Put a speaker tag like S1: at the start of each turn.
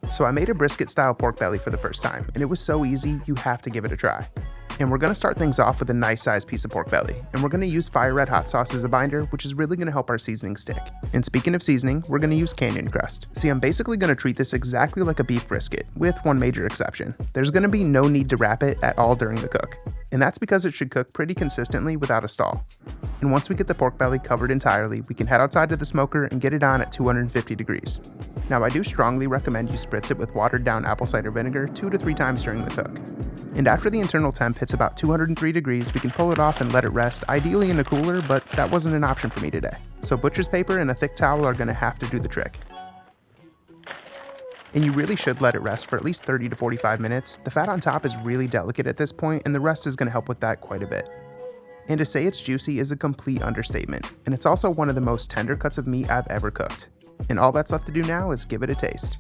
S1: So I made a brisket style pork belly for the first time, and it was so easy, you have to give it a try. And we're gonna start things off with a nice sized piece of pork belly, and we're gonna use fire red hot sauce as a binder, which is really gonna help our seasoning stick. And speaking of seasoning, we're gonna use Canyon Crust. See, I'm basically gonna treat this exactly like a beef brisket, with one major exception. There's gonna be no need to wrap it at all during the cook. And that's because it should cook pretty consistently without a stall. And once we get the pork belly covered entirely, we can head outside to the smoker and get it on at 250 degrees. Now, I do strongly recommend you spritz it with watered down apple cider vinegar 2 to 3 times during the cook. And after the internal temp hits about 203 degrees, we can pull it off and let it rest, ideally in a cooler, but that wasn't an option for me today. So butcher's paper and a thick towel are gonna have to do the trick. And you really should let it rest for at least 30 to 45 minutes. The fat on top is really delicate at this point, and the rest is gonna help with that quite a bit. And to say it's juicy is a complete understatement, and it's also one of the most tender cuts of meat I've ever cooked. And all that's left to do now is give it a taste.